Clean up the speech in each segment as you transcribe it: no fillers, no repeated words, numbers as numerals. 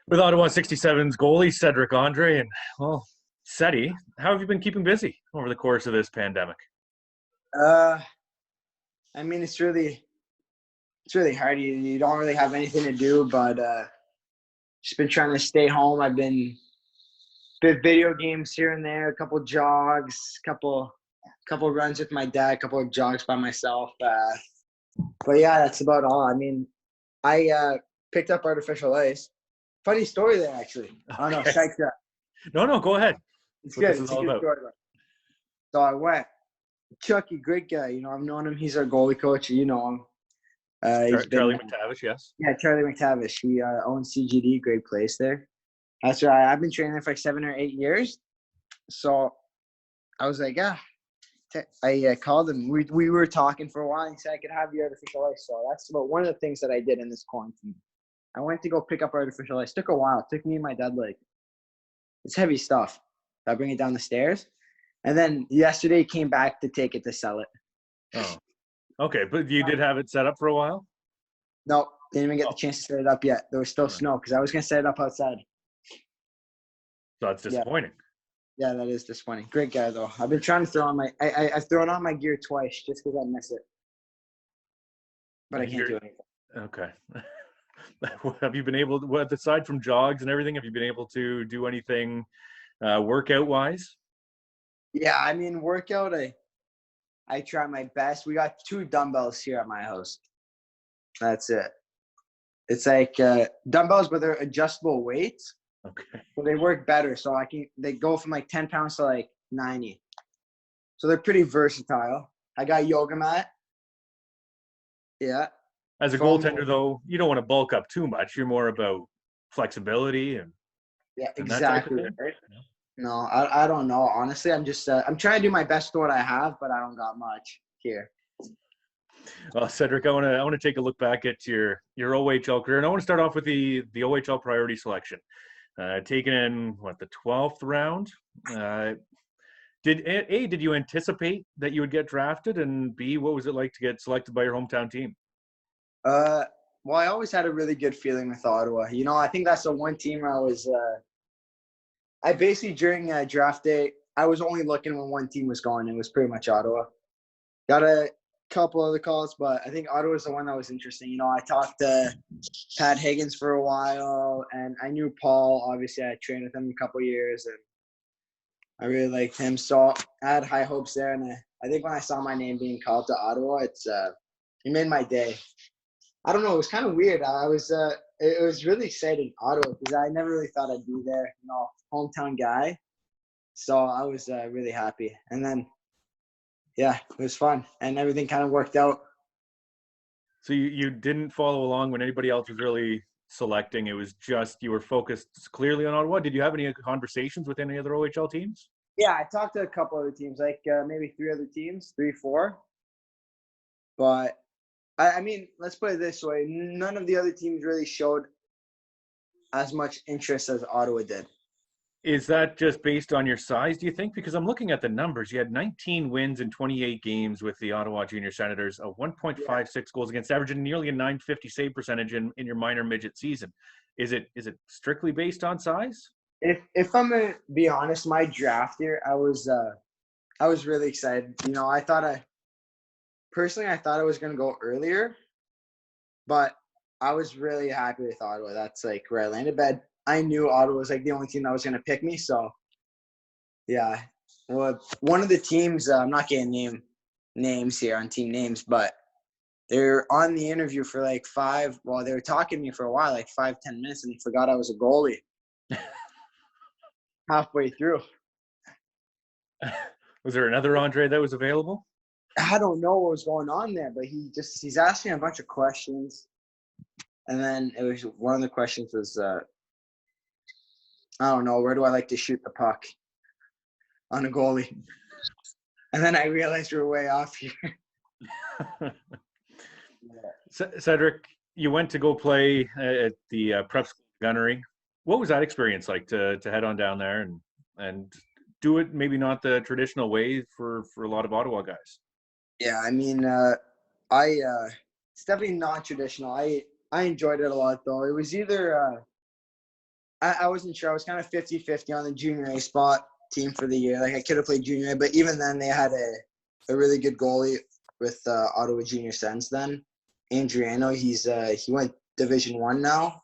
With Ottawa 67's goalie, Cedrick Andree, and, well, Cedi, how have you been keeping busy over the course of this pandemic? Uh, I mean, it's really hard. You don't really have anything to do, but just been trying to stay home. I've been bit video games here and there, a couple jogs, couple runs with my dad, a couple of jogs by myself. But yeah, that's about all. I mean, I picked up artificial ice. Funny story there, actually. Oh no, Okay. psyched up. No, go ahead. It's That's what good. this is It's a all good about. story. So I went. Chucky, great guy. I've known him. He's our goalie coach. You know him. He's been Charlie McTavish, yes. Yeah, Charlie McTavish. He owns CGD, great place there. That's right. I've been training there for like 7 or 8 years. So I was like, I called him. We were talking for a while. He said I could have the artificial ice. So that's about one of the things that I did in this quarantine. I went to go pick up artificial ice. Took a while. It took me and my dad it's heavy stuff. I bring it down the stairs. And then yesterday he came back to take it to sell it. Oh, okay. But you did have it set up for a while? No, didn't even get the chance to set it up yet. There was still snow because I was going to set it up outside. So that's disappointing. Yeah, that is disappointing. Great guy, though. I've been trying to throw on I've thrown on my gear twice just because I miss it. But I can't do anything. Okay. Have you been able to, aside from jogs and everything, have you been able to do anything workout-wise? Yeah, I mean, workout, I try my best. We got 2 dumbbells here at my house. That's it. It's like dumbbells, but they're adjustable weights. Okay. So they work better. So they go from like 10 pounds to like 90. So they're pretty versatile. I got yoga mat. Yeah. As a goaltender, though, you don't want to bulk up too much. You're more about flexibility and that type of exactly. thing. Right. No, I don't know. Honestly, I'm just I'm trying to do my best with what I have, but I don't got much here. Well, Cedrick, I want to take a look back at your OHL career, and I want to start off with the OHL priority selection. Taken in the 12th round. Did you anticipate that you would get drafted, and B, what was it like to get selected by your hometown team? Well, I always had a really good feeling with Ottawa. I think that's the one team I basically during draft day, I was only looking when one team was going. It was pretty much Ottawa. Got a couple other calls, but I think Ottawa was the one that was interesting. I talked to Pat Higgins for a while, and I knew Paul. Obviously, I trained with him a couple years, and I really liked him. So I had high hopes there, and I think when I saw my name being called to Ottawa, it made my day. I don't know. It was kind of weird. It was really exciting, Ottawa, because I never really thought I'd be there. Hometown guy. So I was really happy. And then, yeah, it was fun, and everything kind of worked out. So you didn't follow along when anybody else was really selecting. It was just you were focused clearly on Ottawa. Did you have any conversations with any other OHL teams? Yeah, I talked to a couple other teams, like maybe 3 other teams, 3, 4. But I mean, let's put it this way: none of the other teams really showed as much interest as Ottawa did. Is that just based on your size, do you think? Because I'm looking at the numbers. You had 19 wins in 28 games with the Ottawa Junior Senators, a 1.56 goals against average, and nearly a 950 save percentage in your minor midget season. Is it strictly based on size? If I'm gonna be honest, my draft year, I was really excited. I thought I was gonna go earlier, but I was really happy with Ottawa. That's like where I landed. But I knew Ottawa was like the only team that was going to pick me. So, yeah. Well, one of the teams, I'm not getting names here on team names, but they're on the interview for like they were talking to me for a while, like 5-10 minutes, and they forgot I was a goalie halfway through. Was there another Andre that was available? I don't know what was going on there, but he's asking a bunch of questions. And then one of the questions was, I don't know, where do I like to shoot the puck on a goalie? And then I realized we were way off here. Cedrick, you went to go play at the prep school Gunnery. What was that experience like to head on down there and do it maybe not the traditional way for a lot of Ottawa guys? Yeah, I mean, it's definitely not traditional. I enjoyed it a lot, though. It was either I wasn't sure. I was kind of 50-50 on the junior A spot team for the year. Like, I could have played junior A, but even then they had a really good goalie with Ottawa Junior Sens then. Andriano, he went Division I now.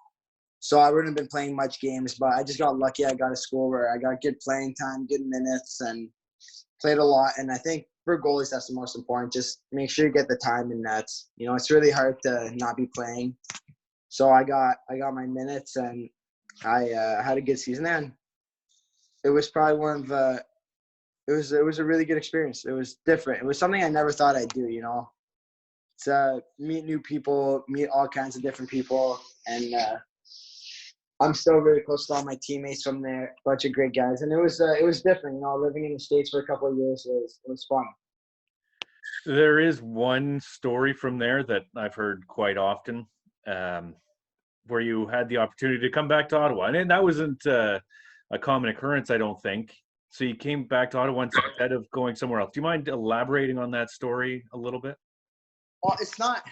So I wouldn't have been playing much games, but I just got lucky. I got a school where I got good playing time, good minutes, and played a lot. And I think for goalies, that's the most important. Just make sure you get the time in nets. You know, it's really hard to not be playing. So I got my minutes, and I had a good season there. And it was probably it was a really good experience. It was different. It was something I never thought I'd do, you know. It's meet new people, meet all kinds of different people, and I'm still really close to all my teammates from there. A bunch of great guys, and it was different, you know. Living in the States for a couple of years was fun. There is one story from there that I've heard quite often, where you had the opportunity to come back to Ottawa, and that wasn't a common occurrence, I don't think. So you came back to Ottawa instead of going somewhere else. Do you mind elaborating on that story a little bit? Well, it's not.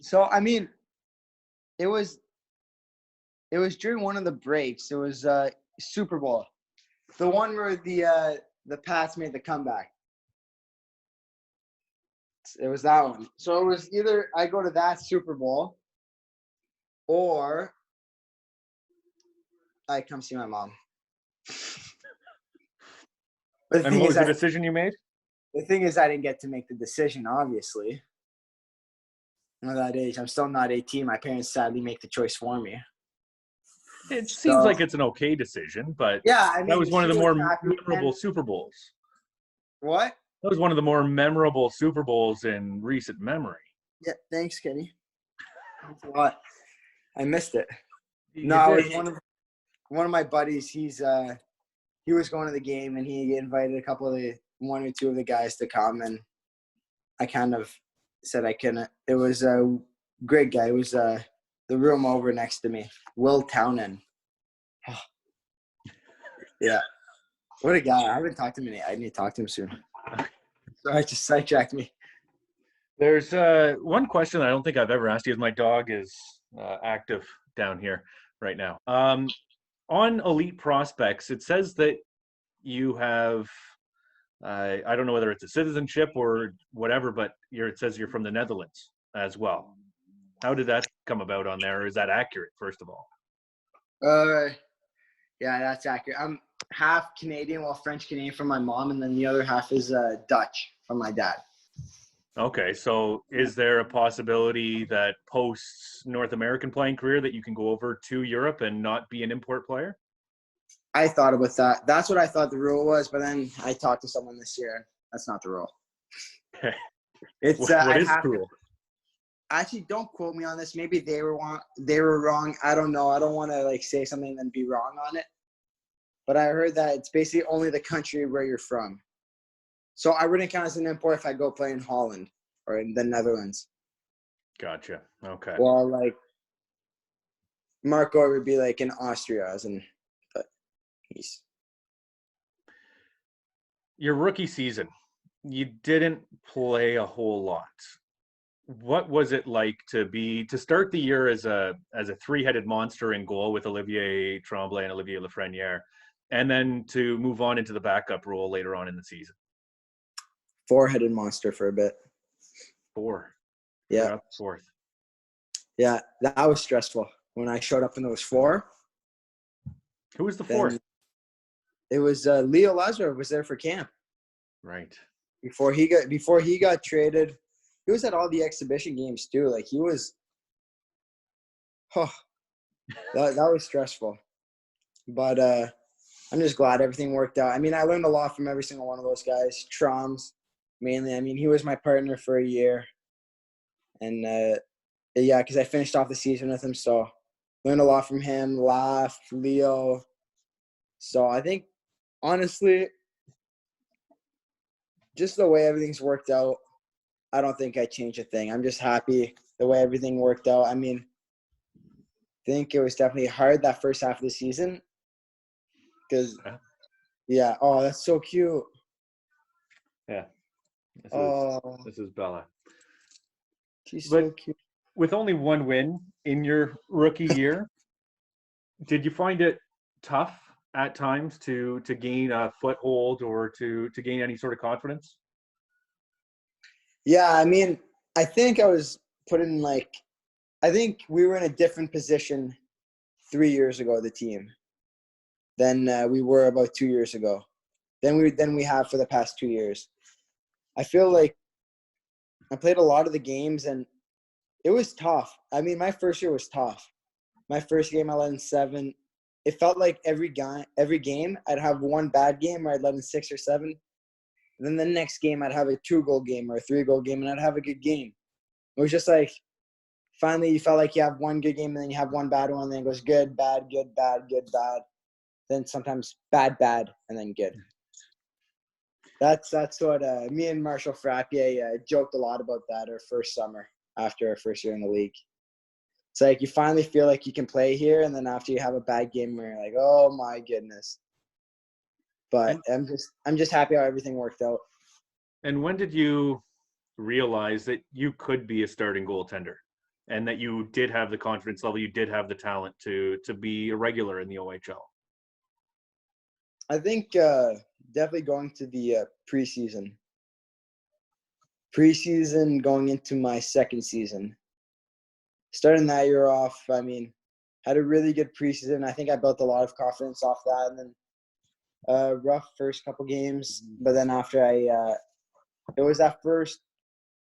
So I mean, it was during one of the breaks. It was Super Bowl, the one where the Pats made the comeback. It was that one. So it was either I go to that Super Bowl, or I come see my mom. And what was the decision you made? The thing is, I didn't get to make the decision, obviously. I'm at that age. I'm still not 18. My parents sadly make the choice for me. It seems like it's an okay decision, but yeah, I mean, that was one of the more memorable Super Bowls. What? That was one of the more memorable Super Bowls in recent memory. Yeah, thanks, Kenny. Thanks a lot. I missed it. No, it was one of my buddies. He was going to the game, and he invited one or two of the guys to come, and I kind of said I couldn't. It was a great guy. It was the room over next to me, Will Townend. Yeah, what a guy! I haven't talked to him I need to talk to him soon. Sorry, just sidetracked me. There's one question I don't think I've ever asked you. My dog is active down here right now. On Elite Prospects, it says that you have, I don't know whether it's a citizenship or whatever, but it says you're from the Netherlands as well. How did that come about on there? Or is that accurate, first of all? Yeah, that's accurate. I'm half Canadian, well, French-Canadian from my mom, and then the other half is Dutch from my dad. Okay, so is there a possibility that post-North American playing career that you can go over to Europe and not be an import player? I thought about that. That's what I thought the rule was, but then I talked to someone this year. That's not the rule. Okay. It's what is the rule? Actually, don't quote me on this. Maybe they were wrong. I don't know. I don't want to say something and then be wrong on it. But I heard that it's basically only the country where you're from. So I wouldn't count as an import if I go play in Holland or in the Netherlands. Gotcha. Okay. Well, Marco would be in Austria, but he's. Your rookie season, you didn't play a whole lot. What was it like to start the year as a three-headed monster in goal with Olivier Tremblay and Olivier Lafreniere, and then to move on into the backup role later on in the season? Four-headed monster for a bit. Four. Yeah. Fourth. Yeah, that was stressful. When I showed up and there was four. Who was the fourth? It was Leo Lazarov was there for camp. Right. Before he got traded, he was at all the exhibition games too. He was. Oh, that was stressful, but I'm just glad everything worked out. I mean, I learned a lot from every single one of those guys. Troms, mainly. I mean, he was my partner for a year, and yeah, because I finished off the season with him, so learned a lot from him. Laf, Leo. So I think, honestly, just the way everything's worked out, I don't think I changed a thing. I'm just happy the way everything worked out. I mean, I think it was definitely hard that first half of the season because, yeah. Oh, that's so cute. Yeah. This is Bella. She's so cute. With only one win in your rookie year. Did you find it tough at times to gain a foothold or to gain any sort of confidence? Yeah, I mean, I think I was put in I think we were in a different position 3 years ago, the team, than we were about 2 years ago. Than we have for the past 2 years. I feel like I played a lot of the games and it was tough. I mean, my first year was tough. My first game, I led in 7. It felt like every game, I'd have one bad game where I'd let in 6 or 7. And then the next game, I'd have a 2-goal game or a 3-goal game, and I'd have a good game. It was just like, finally, you felt like you have one good game, and then you have one bad one, and then it goes good, bad, good, bad, good, bad. Then sometimes bad, bad, and then good. That's what me and Marshall Frappier joked a lot about that our first summer after our first year in the league. It's like you finally feel like you can play here, and then after you have a bad game, where you're like, oh my goodness. But I'm just happy how everything worked out. And when did you realize that you could be a starting goaltender and that you did have the confidence level, you did have the talent to be a regular in the OHL? I think definitely going to the preseason. Preseason going into my second season. Starting that year off, I mean, had a really good preseason. I think I built a lot of confidence off that. And then rough first couple games. But then after it was that first,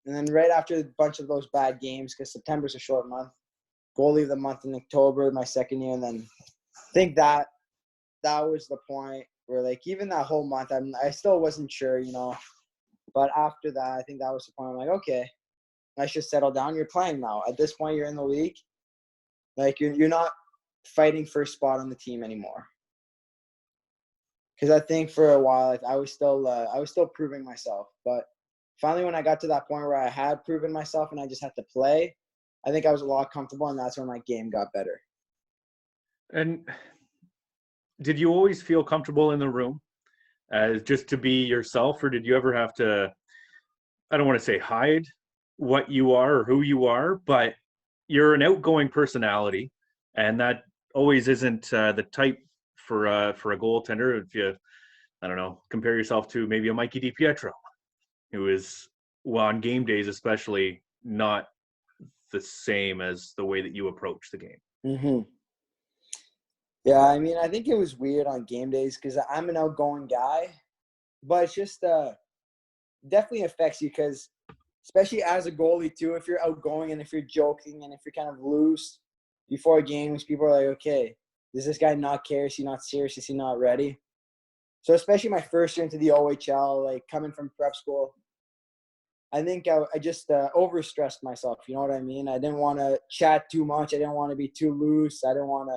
and then right after a bunch of those bad games, because September's a short month, goalie of the month in October, my second year. And then I think that was the point where, like, even that whole month, I still wasn't sure, you know. But after that, I think that was the point. I'm like, okay, I should settle down. You're playing now. At this point, you're in the league. Like, you're not fighting for a spot on the team anymore. Because I think for a while, like, I was still proving myself. But finally, when I got to that point where I had proven myself and I just had to play, I think I was a lot comfortable, and that's when my game got better. And did you always feel comfortable in the room as just to be yourself, or did you ever have to, I don't want to say hide what you are or who you are, but you're an outgoing personality, and that always isn't the type for a goaltender. If you, I don't know, compare yourself to maybe a Mikey DiPietro, who is, well, on game days especially, not the same as the way that you approach the game. Mm-hmm. Yeah, I mean, I think it was weird on game days because I'm an outgoing guy, but it's just definitely affects you because, especially as a goalie too, if you're outgoing and if you're joking and if you're kind of loose before games, people are like, okay, does this guy not care? Is he not serious? Is he not ready? So especially my first year into the OHL, like coming from prep school, I think I just overstressed myself. You know what I mean? I didn't want to chat too much. I didn't want to be too loose. I didn't want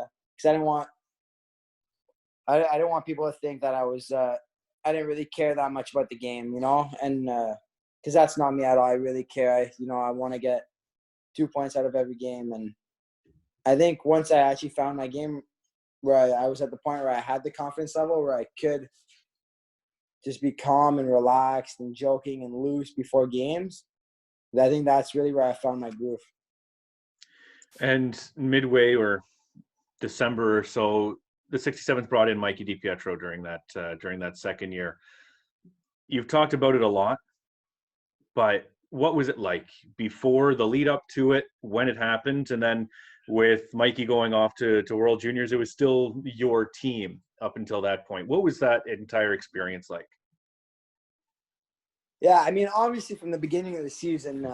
people to think that I didn't really care that much about the game, you know? And because that's not me at all. I really care. I want to get 2 points out of every game. And I think once I actually found my game where I was at the point where I had the confidence level where I could just be calm and relaxed and joking and loose before games, I think that's really where I found my groove. And midway or December or so, the 67th brought in Mikey DiPietro during that second year. You've talked about it a lot, but what was it like before, the lead up to it, when it happened, and then with Mikey going off to World Juniors, it was still your team up until that point. What was that entire experience like? Yeah, I mean, obviously from the beginning of the season,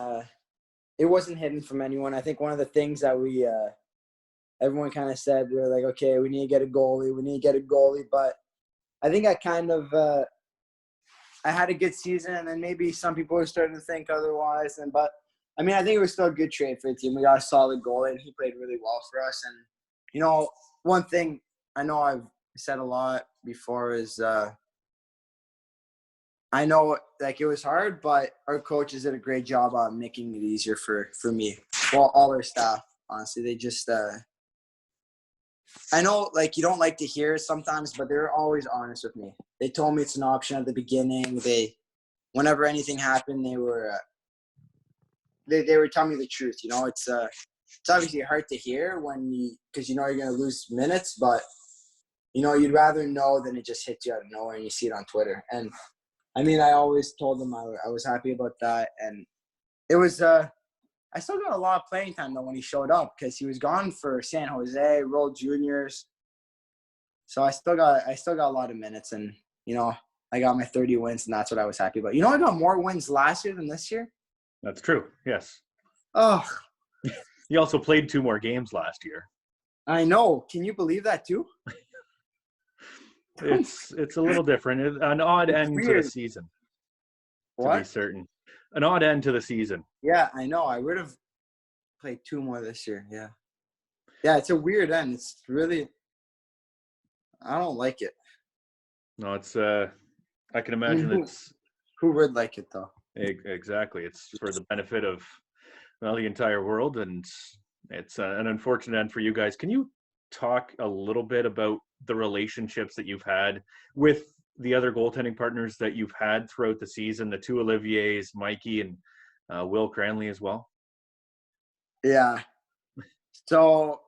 it wasn't hidden from anyone. I think one of the things that everyone kind of said, we were like, okay, we need to get a goalie. But I think I kind of I had a good season, and then maybe some people were starting to think otherwise. But I mean, I think it was still a good trade for the team. We got a solid goalie, and he played really well for us. And you know, one thing I know I've said a lot before is I know like it was hard, but our coaches did a great job on making it easier for me. Well, all our staff, honestly, they just I know, like, you don't like to hear it sometimes, but they're always honest with me. They told me it's an option at the beginning. Whenever anything happened, they were telling me the truth. You know, it's it's obviously hard to hear because you know you're going to lose minutes, but you know, you'd rather know than it just hits you out of nowhere and you see it on Twitter. And I mean, I always told them I was happy about that. And it was, I still got a lot of playing time though when he showed up because he was gone for San Jose, World Juniors. So I still got a lot of minutes, and you know, I got my 30 wins, and that's what I was happy about. You know, I got more wins last year than this year. That's true. Yes. Oh, You also played 2 more games last year. I know. Can you believe that too? It's a little different. An odd end to the season. To be certain. An odd end to the season. Yeah, I know. I would have played 2 more this year. Yeah. Yeah, it's a weird end. It's really, I don't like it. No, it's I can imagine it's who would like it though? Exactly. It's for the benefit of the entire world, and it's an unfortunate end for you guys. Can you talk a little bit about the relationships that you've had with the other goaltending partners that you've had throughout the season, the 2 Oliviers, Mikey and Will Cranley as well? Yeah. So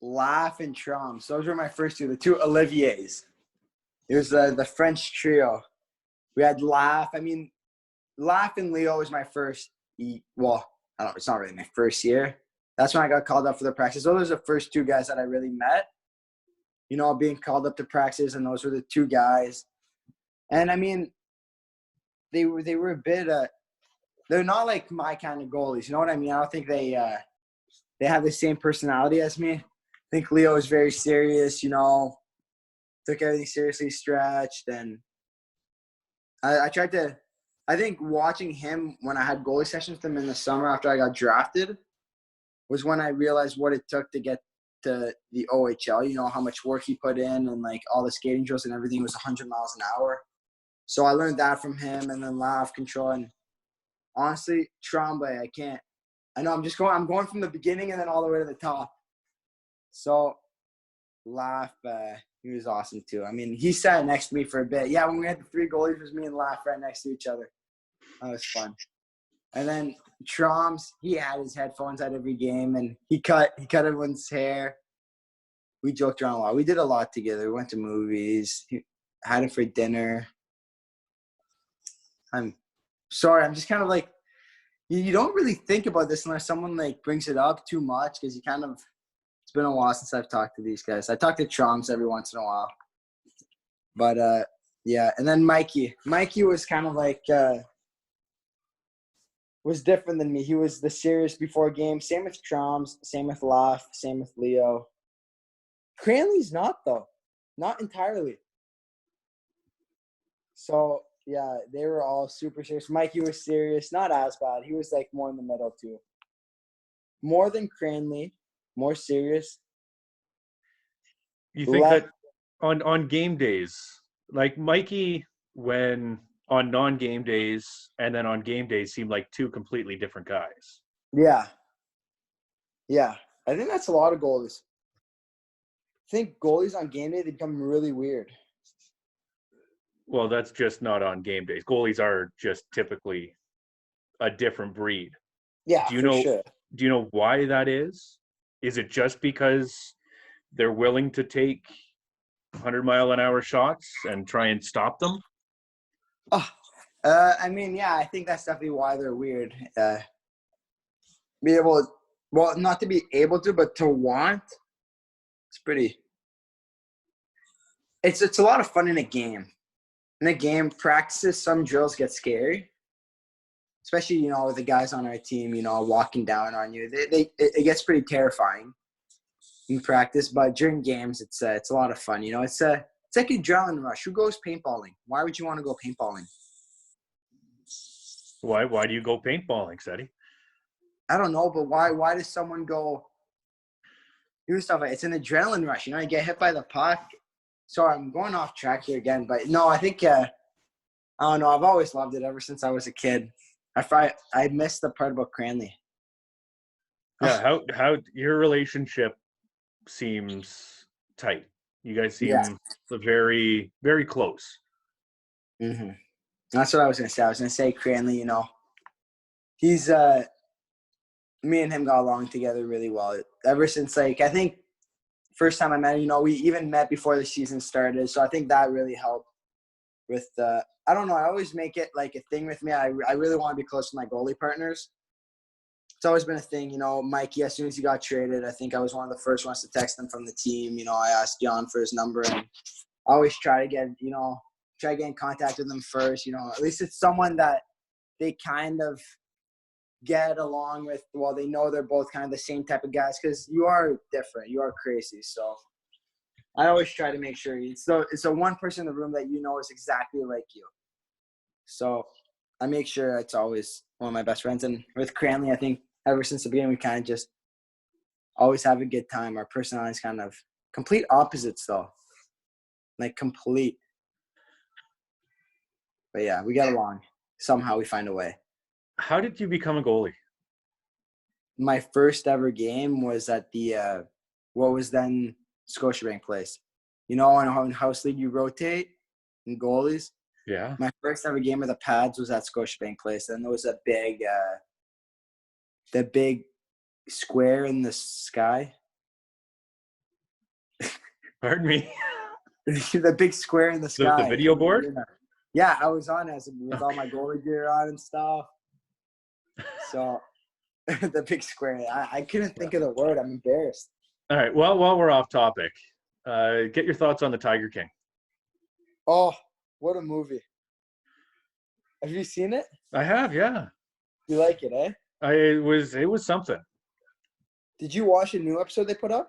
Laugh and Trumps, those were my first 2, the 2 Oliviers. It was the French trio. We had Laugh. I mean, Laugh and Leo was my first. Well, I don't know. It's not really my first year. That's when I got called up for the practice. Those are the first 2 guys that I really met. You know, being called up to practice, and those were the 2 guys. And I mean, they were a bit. They're not like my kind of goalies. You know what I mean? I don't think they have the same personality as me. I think Leo is very serious. You know, took everything seriously, stretched, and I tried to. I think watching him when I had goalie sessions with him in the summer after I got drafted was when I realized what it took to get to the OHL. You know, how much work he put in, and like all the skating drills and everything was 100 miles an hour. So I learned that from him, and then Laugh, control, and honestly, Tremblay, I know I'm going from the beginning and then all the way to the top. So Laugh, he was awesome too. I mean, he sat next to me for a bit. Yeah, when we had the 3 goalies, it was me and Laugh right next to each other. That was fun. And then Troms, he had his headphones at every game, and he cut everyone's hair. We joked around a lot. We did a lot together. We went to movies. He had him for dinner. I'm sorry. I'm just kind of like, you don't really think about this unless someone like brings it up too much, because it's been a while since I've talked to these guys. I talk to Troms every once in a while. But, yeah. And then Mikey. Mikey was kind of like was different than me. He was the serious before game. Same with Troms. Same with Laugh. Same with Leo. Cranley's not, though. Not entirely. So, yeah, they were all super serious. Mikey was serious. Not as bad. He was, like, more in the middle, too. More than Cranley. More serious. You think that on game days, like Mikey, when on non-game days and then on game days, seem like 2 completely different guys? Yeah. Yeah. I think that's a lot of goalies. I think goalies on game day, they become really weird. Well, that's just not on game days. Goalies are just typically a different breed. Yeah, sure. Do you know why that is? Is it just because they're willing to take 100-mile-an-hour shots and try and stop them? I mean, yeah, I think that's definitely why they're weird. Not to be able to, but to want. It's a lot of fun in a game. In a game, practices, some drills get scary. Especially, you know, with the guys on our team, you know, walking down on you. It gets pretty terrifying in practice, but during games, it's a lot of fun. You know, it's like adrenaline rush. Who goes paintballing? Why would you want to go paintballing? Why do you go paintballing, Ceddy? I don't know, but why does someone go do stuff like it's an adrenaline rush? You know, you get hit by the puck. Sorry, I'm going off track here again, but no, I think I don't know. I've always loved it ever since I was a kid. I missed the part about Cranley. Yeah, how your relationship seems tight. You guys seem very, very close. Mm-hmm. That's what I was going to say. I was going to say Cranley, you know, he's me and him got along together really well. Ever since, like, I think first time I met him, we even met before the season started. So I think that really helped with I don't know. I always make it like a thing with me. I really want to be close to my goalie partners. It's always been a thing, Mikey, as soon as he got traded, I think I was one of the first ones to text him from the team. I asked John for his number, and I always try to get in contact with them first. At least it's someone that they kind of get along with. Well, they know they're both kind of the same type of guys, because you are different. You are crazy. So I always try to make sure it's the one person in the room that is exactly like you. So I make sure it's always one of my best friends. And with Cranley, I think ever since the beginning, we kind of just always have a good time. Our personalities kind of complete opposites, though. Like, complete. But, yeah, we get along. Somehow we find a way. How did you become a goalie? My first ever game was at the what was then Scotiabank place. In House League, you rotate in goalies. Yeah. My first ever game of the pads was at Scotiabank place. And there was a big the big square in the sky. Pardon me? The big square in the sky. The video board? Yeah, I was on it with all my goalie gear on and stuff. So the big square. I couldn't think of the word. I'm embarrassed. All right. Well, while we're off topic, get your thoughts on the Tiger King. Oh, what a movie. Have you seen it? I have, yeah. You like it, eh? It was something. Did you watch a new episode they put up?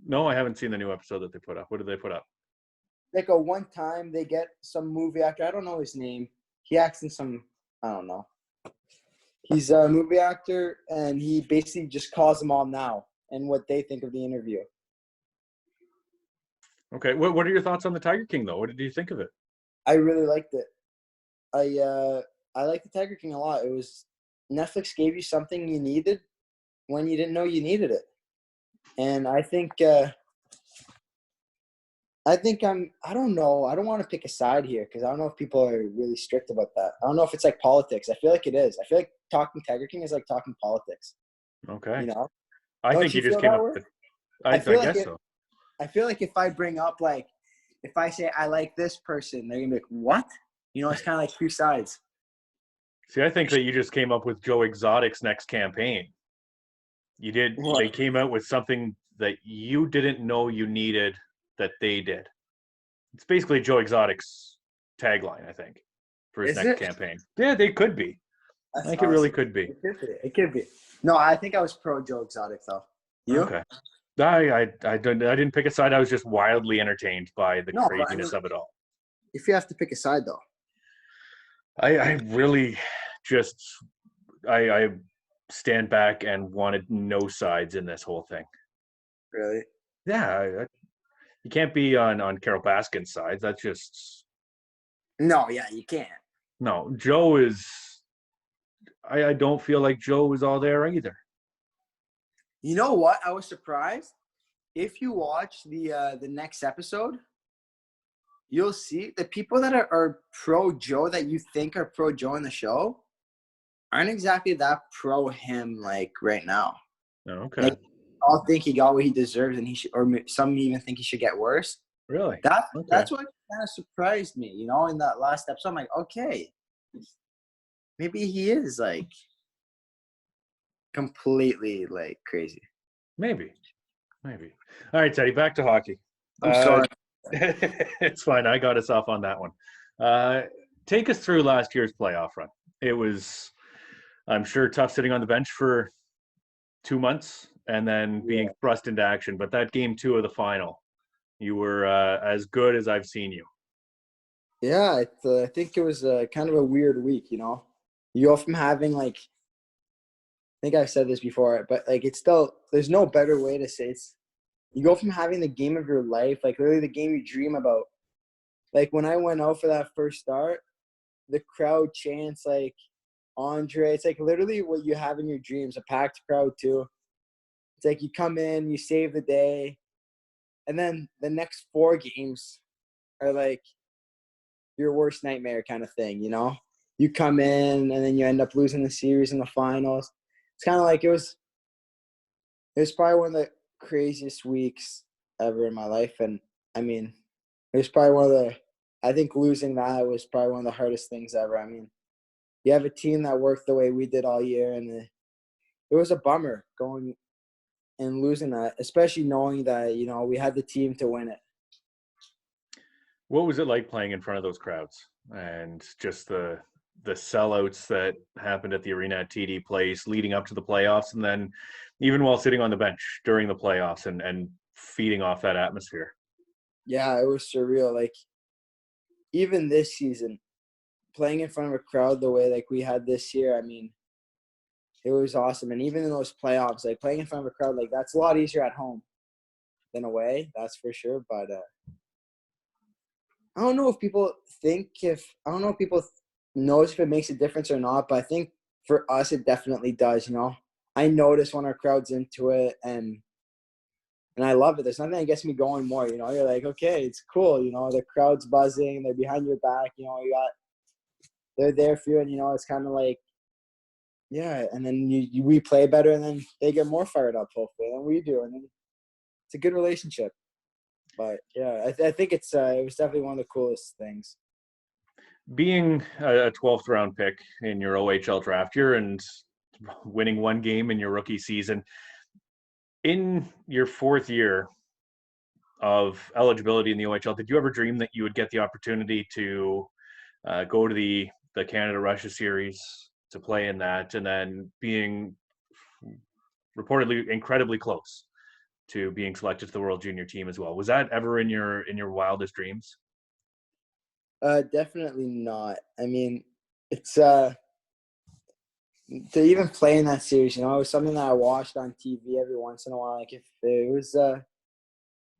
No, I haven't seen the new episode that they put up. What did they put up? Like a one time they get some movie actor. I don't know his name. He acts in some, I don't know. He's a movie actor, and he basically just calls them all now and what they think of the interview. Okay. What are your thoughts on the Tiger King, though? What did you think of it? I really liked it. I like the Tiger King a lot. It was Netflix gave you something you needed when you didn't know you needed it. And I think I don't know. I don't want to pick a side here, because I don't know if people are really strict about that. I don't know if it's like politics. I feel like it is. I feel like talking Tiger King is like talking politics. Okay. I think you just came up with it. I guess so. I feel like if I bring up, like, if I say I like this person, they're going to be like, what? It's kind of like two sides. See, I think that you just came up with Joe Exotic's next campaign. You did. What? They came out with something that you didn't know you needed that they did. It's basically Joe Exotic's tagline, I think, for his next campaign. Yeah, they could be. That's I think awesome. It really could be. It could be. No, I think I was pro Joe Exotic, though. You? Okay. I didn't pick a side. I was just wildly entertained by the craziness of it all. If you have to pick a side, though. I really just I stand back and wanted no sides in this whole thing. Really? Yeah. You can't be on Carol Baskin's side. That's just... No, yeah, you can't. No, Joe is... I don't feel like Joe is all there either. You know what? I was surprised. If you watch the next episode, you'll see the people that are pro Joe, that you think are pro Joe in the show, aren't exactly that pro him, like, right now. Okay. Like, all think he got what he deserves, and he should, or some even think he should get worse. Really? That's what kind of surprised me, in that last episode. I'm like, okay, maybe he is, like, completely, like, crazy. Maybe. All right, Teddy, back to hockey. I'm sorry. It's fine. I got us off on that one. Take us through last year's playoff run. It was, I'm sure, tough sitting on the bench for 2 months and then being thrust into action. But that game 2 of the final, you were as good as I've seen you. Yeah, I think it was kind of a weird week, You go from having, like, I think I've said this before, but, like, it's still, there's no better way to say it. You go from having the game of your life, like, literally the game you dream about. Like, when I went out for that first start, the crowd chants, like, Andre. It's, like, literally what you have in your dreams, a packed crowd, too. It's like you come in, you save the day, and then the next 4 games are, like, your worst nightmare kind of thing, You come in, and then you end up losing the series in the finals. it's kind of like it was probably one of the craziest weeks ever in my life. And I mean, it was probably one of the, I think losing that was probably one of the hardest things ever. I mean, you have a team that worked the way we did all year, and it was a bummer going and losing that, especially knowing that, you know, we had the team to win it. What was it like playing in front of those crowds and just the sellouts that happened at the arena at TD Place leading up to the playoffs, and then even while sitting on the bench during the playoffs and feeding off that atmosphere? Yeah, it was surreal. Like, even this season, playing in front of a crowd the way like we had this year, I mean, it was awesome. And even in those playoffs, like playing in front of a crowd, like that's a lot easier at home than away, that's for sure. But I don't know if people knows if it makes a difference or not, but I think for us it definitely does, you know. I notice when our crowd's into it, and I love it. There's nothing that gets me going more, you know. You're like, okay, it's cool, you know, the crowd's buzzing, they're behind your back, you know, they're there for you, and you know, it's kind of like, yeah, and then we play better, and then they get more fired up hopefully than we do, and then it's a good relationship. But yeah, I think it was definitely one of the coolest things. Being a 12th round pick in your OHL draft year and winning one game in your rookie season, in your fourth year of eligibility in the OHL, did you ever dream that you would get the opportunity to go to the Canada-Russia series, to play in that, and then being reportedly incredibly close to being selected to the World Junior team as well? Was that ever in your wildest dreams? Definitely not. I mean, it's to even play in that series, you know, it was something that I watched on TV every once in a while. Like if it was,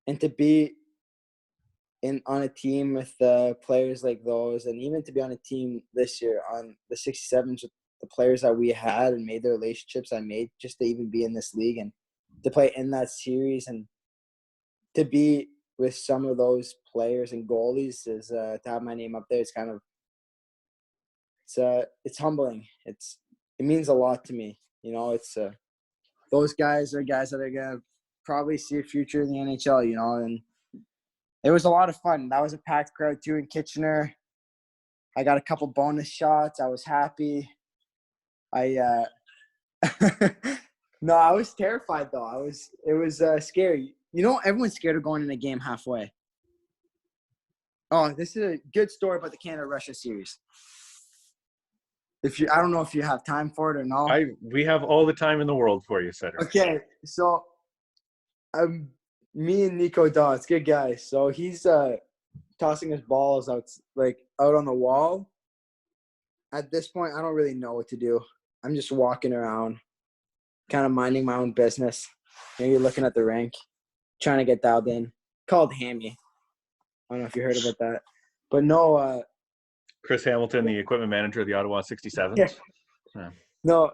and to be on a team with players like those, and even to be on a team this year on the 67s with the players that we had and made the relationships I made, just to even be in this league and to play in that series and to be with some of those players and goalies is to have my name up there. It's kind of it's humbling. It means a lot to me. You know, it's those guys are guys that are gonna probably see a future in the NHL. You know, and it was a lot of fun. That was a packed crowd too in Kitchener. I got a couple bonus shots. I was happy. I no, I was terrified though. It was scary. You know, everyone's scared of going in a game halfway. Oh, this is a good story about the Canada-Russia series. I don't know if you have time for it or no. We have all the time in the world for you, Cedrick. Okay, so me and Nico Dotz, good guy. So he's tossing his balls out on the wall. At this point, I don't really know what to do. I'm just walking around, kind of minding my own business. Maybe looking at the rink, trying to get dialed in. Called Hammy. I don't know if you heard about that, but no. Chris Hamilton, the equipment manager of the Ottawa 67s. Yeah. No,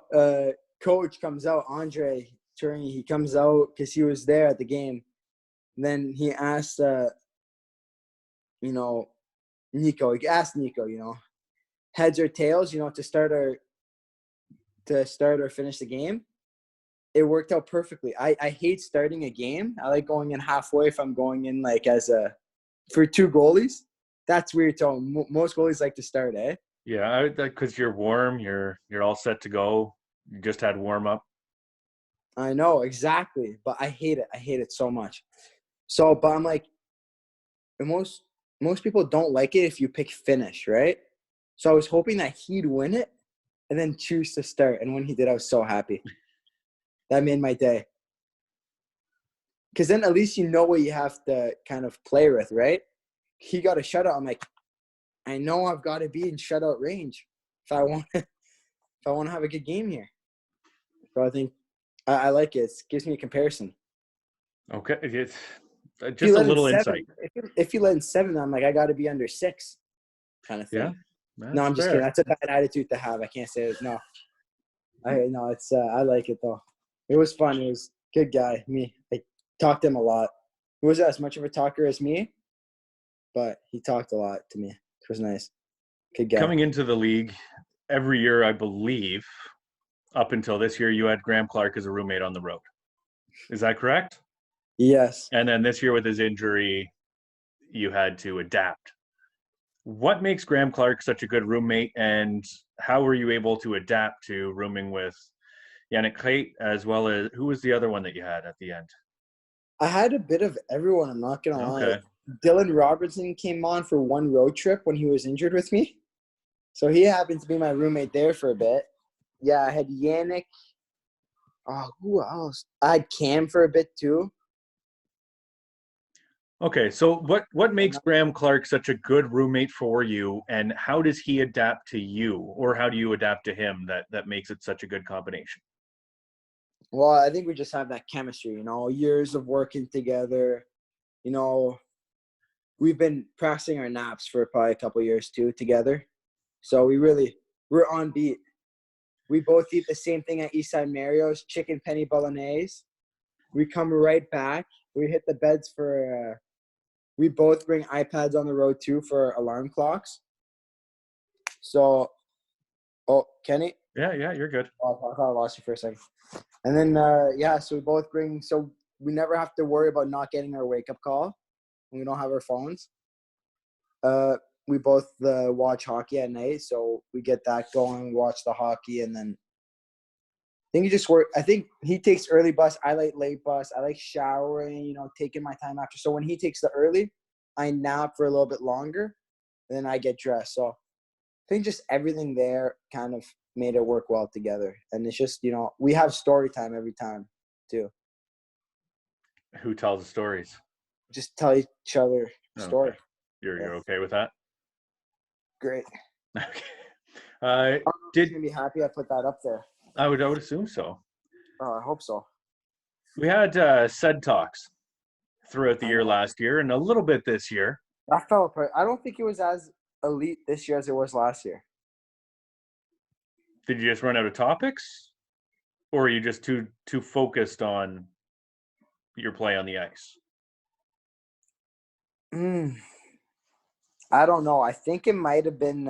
coach comes out, Andre Turing, he comes out because he was there at the game. And then he asked, Nico, you know, heads or tails, you know, to start or finish the game. It worked out perfectly. I hate starting a game. I like going in halfway if I'm going in like for two goalies. That's weird. So most goalies like to start, eh? Yeah, because you're warm, you're all set to go. You just had warm up. I know, exactly. But I hate it. I hate it so much. So, but I'm like, most people don't like it if you pick finish, right? So I was hoping that he'd win it and then choose to start. And when he did, I was so happy. That made my day. Because then at least you know what you have to kind of play with, right? He got a shutout. I'm like, I know I've got to be in shutout range if I want to have a good game here. So I think I like it. It gives me a comparison. Okay, it's just a little insight. If you let in 7, I'm like, I got to be under 6 kind of thing. Yeah, no, I'm just kidding. That's a bad attitude to have. I can't say it. No. It's I like it though. It was fun. It was good guy. I talked to him a lot. He wasn't as much of a talker as me, but he talked a lot to me. It was nice. Good guy. Coming into the league every year, I believe up until this year, you had Graham Clark as a roommate on the road. Is that correct? Yes. And then this year with his injury, you had to adapt. What makes Graham Clark such a good roommate, and how were you able to adapt to rooming with Yannick Kate, as well as who was the other one that you had at the end? I had a bit of everyone, I'm not going to lie. Okay. Dylan Robertson came on for one road trip when he was injured with me. So he happened to be my roommate there for a bit. Yeah, I had Yannick. Oh, who else? I had Cam for a bit too. Okay, so what makes Graham Clark such a good roommate for you, and how does he adapt to you, or how do you adapt to him that makes it such a good combination? Well, I think we just have that chemistry, years of working together. We've been practicing our naps for probably a couple years too together. So we're on beat. We both eat the same thing at Eastside Mario's, chicken penny bolognese. We come right back. We hit the beds for we both bring iPads on the road too for alarm clocks. So, Kenny? Yeah, you're good. Oh, I thought I lost you for a second. And then, so we both bring – so we never have to worry about not getting our wake-up call when we don't have our phones. We both watch hockey at night, so we get that going, watch the hockey, and then I think I think he takes early bus. I like late bus. I like showering, taking my time after. So when he takes the early, I nap for a little bit longer, and then I get dressed. So I think just everything there kind of made it work well together. And it's just, we have story time every time too. Who tells the stories? Just tell each other a story. Okay. You're okay with that? Great. Okay. I'm going to be happy I put that up there. I would assume so. Oh, I hope so. We had Ced talks throughout the year last year and a little bit this year. That fell apart. I don't think it was as elite this year as it was last year. Did you just run out of topics, or are you just too focused on your play on the ice? I don't know. I think it might have been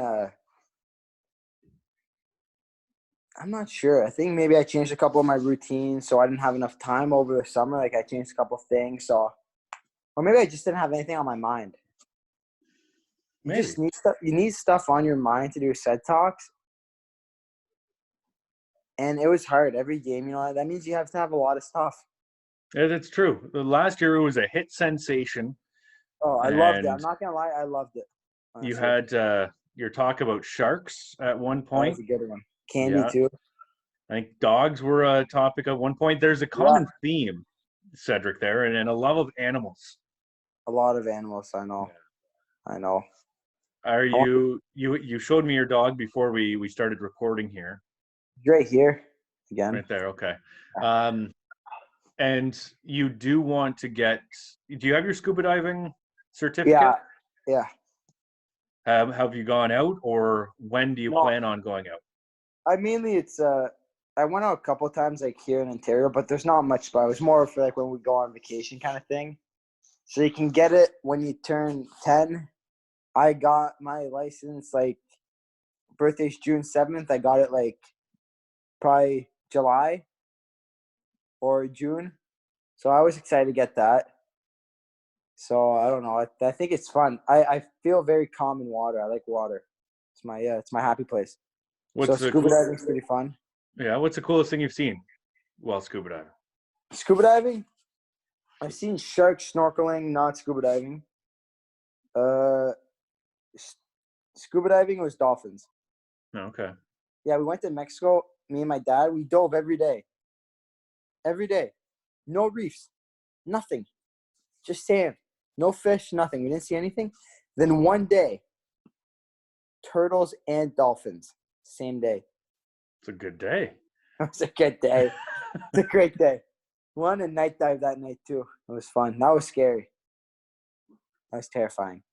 I'm not sure. I think maybe I changed a couple of my routines, so I didn't have enough time over the summer. Like I changed a couple of things, or maybe I just didn't have anything on my mind. Maybe. Just need stuff. You need stuff on your mind to do Ced talks, and it was hard every game. That means you have to have a lot of stuff. Yeah, that's true. The last year it was a hit sensation. Oh, I loved it. I'm not gonna lie, I loved it. Honestly. You had your talk about sharks at one point. That was a good one. Candy too. I think dogs were a topic at one point. There's a common theme, Cedrick, there, and a love of animals. A lot of animals, I know. Yeah. I know. Are you showed me your dog before we started recording here. Right here again. Right there, okay. And you do want to do you have your scuba diving certificate? Yeah. Have you gone out, or when do you plan on going out? I went out a couple of times like here in Ontario, but there's not much, but it was more for like when we go on vacation kind of thing. So you can get it when you turn 10. I got my license like birthday's June 7th. I got it like probably July or June. So I was excited to get that. So I don't know. I think it's fun. I feel very calm in water. I like water. It's my happy place. So scuba diving's pretty fun. Yeah, what's the coolest thing you've seen while scuba diving? Scuba diving? I've seen sharks snorkeling, not scuba diving. Scuba diving was dolphins. Oh, okay. Yeah, we went to Mexico. Me and my dad, we dove every day. Every day. No reefs. Nothing. Just sand. No fish, nothing. We didn't see anything. Then one day, turtles and dolphins. Same day. It's a good day. It was a good day. It's a great day. Won a night dive that night too. It was fun. That was scary. That was terrifying.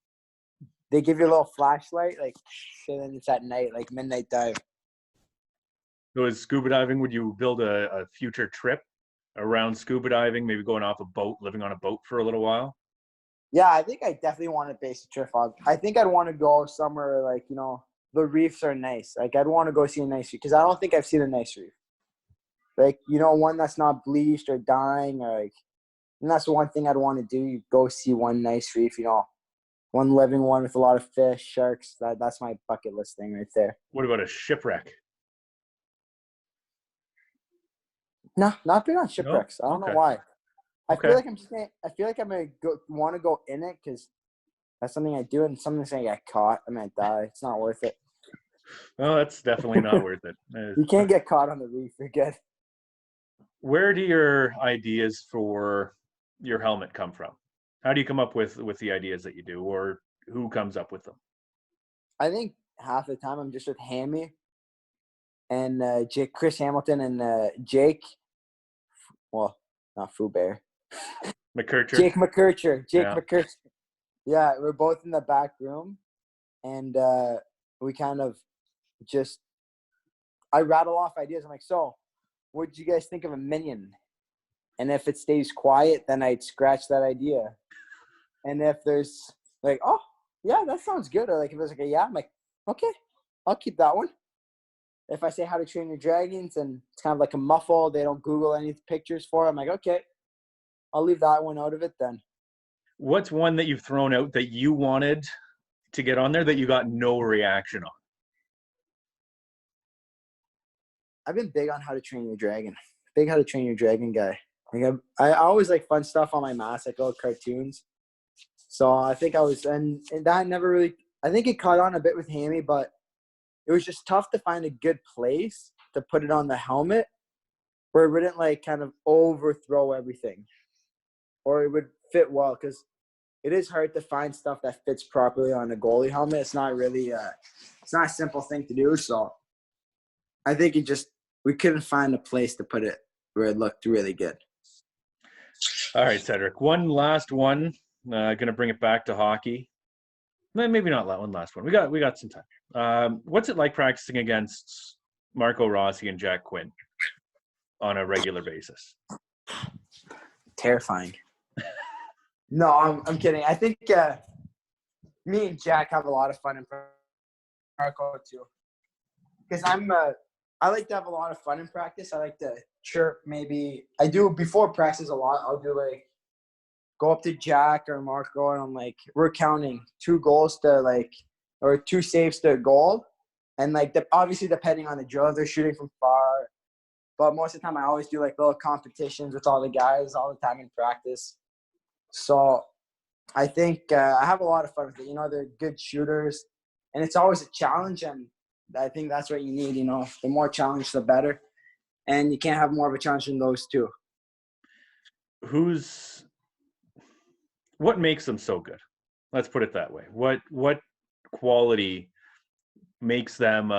They give you a little flashlight, and then it's at night, like midnight dive. So is scuba diving, would you build a future trip around scuba diving, maybe going off a boat, living on a boat for a little while? Yeah, I think I definitely want to base a trip on. I think I'd want to go somewhere the reefs are nice. Like I'd want to go see a nice reef because I don't think I've seen a nice reef. Like, one that's not bleached or dying, or like, and that's the one thing I'd want to do. You go see one nice reef, one living one with a lot of fish, sharks. That's my bucket list thing right there. What about a shipwreck? No, not big on No? shipwrecks. I don't Okay. know why. I Okay. feel like I'm gonna want to go in it because that's something I do, and something's gonna get caught. I'm gonna die. It's not worth it. Well, that's definitely not worth it. You can't get caught on the reef. You're good. Where do your ideas for your helmet come from? How do you come up with the ideas that you do, or who comes up with them? I think half the time I'm just with Hammy and Chris Hamilton and Jake. Well, not Foo Bear. McKercher. Jake McKercher. Yeah. McKercher. Yeah, we're both in the back room, and we kind of just I rattle off ideas. I'm like, so, what did you guys think of a minion? And if it stays quiet, then I'd scratch that idea. And if there's like, oh, yeah, that sounds good. Or like if it's like, yeah, I'm like, okay, I'll keep that one. If I say How to Train Your Dragons and it's kind of like a muffle, they don't Google any pictures for it, I'm like, okay, I'll leave that one out of it then. What's one that you've thrown out that you wanted to get on there that you got no reaction on? I've been big on How to Train Your Dragon. Big How to Train Your Dragon guy. Like I always like fun stuff on my mask, like old cartoons. So I think I was, and that never really, I think it caught on a bit with Hammy, but it was just tough to find a good place to put it on the helmet where it wouldn't like kind of overthrow everything or it would fit well because it is hard to find stuff that fits properly on a goalie helmet. It's not really, it's not a simple thing to do. So I think we couldn't find a place to put it where it looked really good. All right, Cedrick. One last one. Going to bring it back to hockey. Maybe not that one last one. We got some time. What's it like practicing against Marco Rossi and Jack Quinn on a regular basis? Terrifying. No, I'm kidding. I think me and Jack have a lot of fun in Marco too. Because I like to have a lot of fun in practice. I like to chirp maybe. I do before practice a lot. I'll do like go up to Jack or Marco and I'm like, we're counting 2 goals to like, or 2 saves to a goal. And like, obviously depending on the drill, they're shooting from far. But most of the time I always do like little competitions with all the guys all the time in practice. So I think I have a lot of fun with it. They're good shooters and it's always a challenge. And I think that's what you need, the more challenge, the better. And you can't have more of a challenge than those two. What makes them so good? Let's put it that way. What quality makes them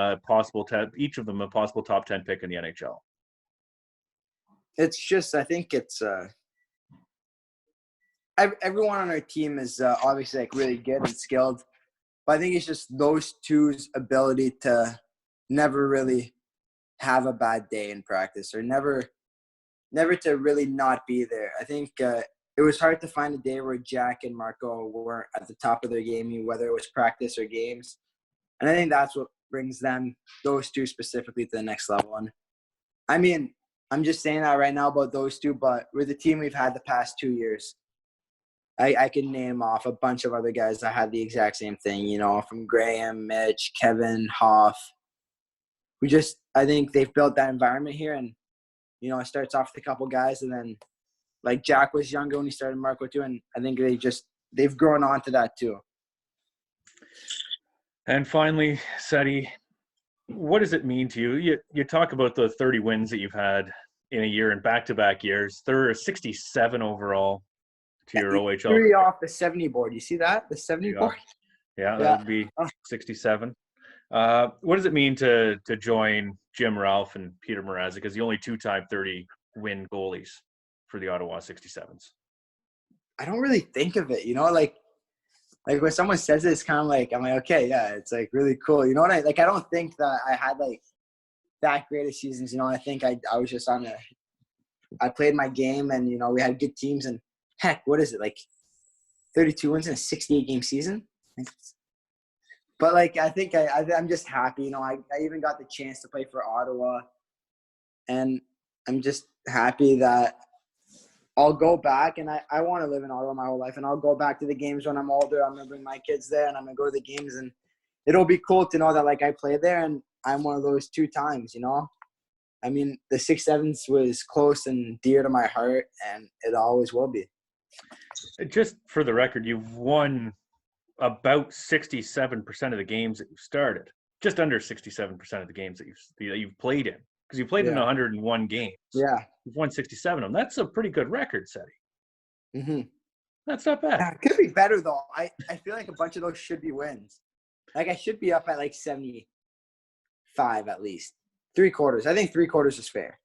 each of them a possible top 10 pick in the NHL? It's just, I think it's everyone on our team is obviously like really good and skilled, but I think it's just those two's ability to never really have a bad day in practice or never to really not be there. I think it was hard to find a day where Jack and Marco were at the top of their game, whether it was practice or games. And I think that's what brings those two specifically to the next level. And I mean, I'm just saying that right now about those two, but with the team we've had the past 2 years, I can name off a bunch of other guys that had the exact same thing, from Graham, Mitch, Kevin, Hoff. I think they've built that environment here and, it starts off with a couple guys and then like Jack was younger when he started Marco too. And I think they've grown on to that too. And finally, Seti, what does it mean to you? You talk about the 30 wins that you've had in a year in back-to-back years. There are 67 overall to your OHL. 3 off the 70 board. You see that? The 70 board? Yeah, that would be 67. What does it mean to join Jim Ralph and Peter Mrazek as the only 2-time 30-win goalies for the Ottawa 67s? I don't really think of it, like when someone says it, it's kind of like, I'm like, okay, yeah, it's like really cool. You know what I don't think that I had like that great of seasons. I think I was just I played my game and, we had good teams and heck, what is it? Like 32 wins in a 68 game season. But like, I think I'm just happy. I even got the chance to play for Ottawa and I'm just happy that I'll go back, and I want to live in Ottawa my whole life, and I'll go back to the games when I'm older. I'm going to bring my kids there, and I'm going to go to the games, and it'll be cool to know that, like, I played there, and I'm one of those 2 times, you know? I mean, the 6-7s was close and dear to my heart, and it always will be. Just for the record, you've won about 67% of the games that you've started. Just under 67% of the games that you've played in. Because you played in 101 games. Yeah. You've won 67 of them. That's a pretty good record, Ceddy. Mm-hmm. That's not bad. Yeah, it could be better, though. I feel like a bunch of those should be wins. Like, I should be up at, like, 75 at least. 3/4. I think 3/4 is fair.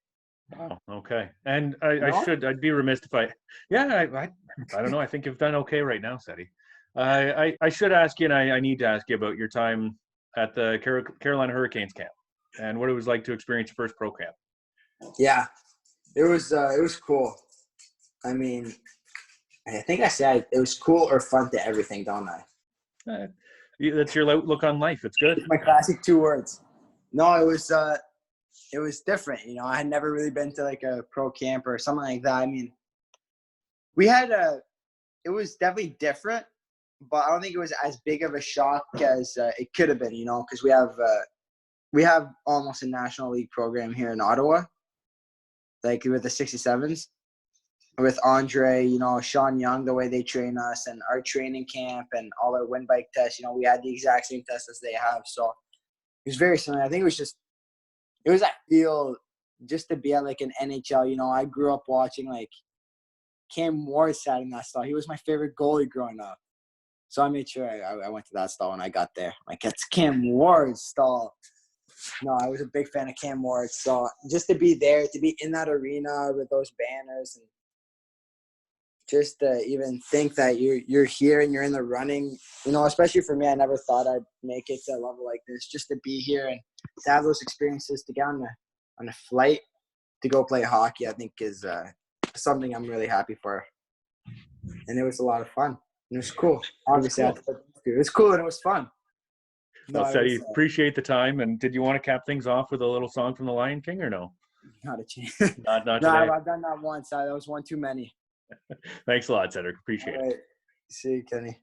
Wow. Okay. And I'd be remiss if I don't know. I think you've done okay right now, Ceddy. I should ask you, and I need to ask you about your time at the Carolina Hurricanes camp and what it was like to experience your first pro camp. Yeah, it was cool. I mean, I think I said it was cool or fun to everything, don't I? That's your outlook on life. It's good. It's my classic 2 words. No, it was different. You know, I had never really been to like a pro camp or something like that. I mean, it was definitely different, but I don't think it was as big of a shock as it could have been, you know, because we have almost a National League program here in Ottawa, like with the 67s, with Andre, you know, Sean Young, the way they train us, and our training camp and all our wind bike tests, you know, we had the exact same tests as they have. So it was very similar. I think it was that feel just to be at like an NHL, you know, I grew up watching like Cam Ward sat in that stall. He was my favorite goalie growing up. So I made sure I went to that stall when I got there. Like, it's Cam Ward's stall. No, I was a big fan of Cam Ward. So just to be there, to be in that arena with those banners, and just to even think that you're here and you're in the running, you know, especially for me, I never thought I'd make it to a level like this. Just to be here and to have those experiences, to get on a flight to go play hockey, I think is something I'm really happy for. And it was a lot of fun. It was cool. Obviously, it was cool and it was fun. Well, Ceddy, appreciate the time. And did you want to cap things off with a little song from The Lion King or no? Not a chance. Not no, today. I've done that once. That was one too many. Thanks a lot, Cedric. Appreciate it. See you, Kenny.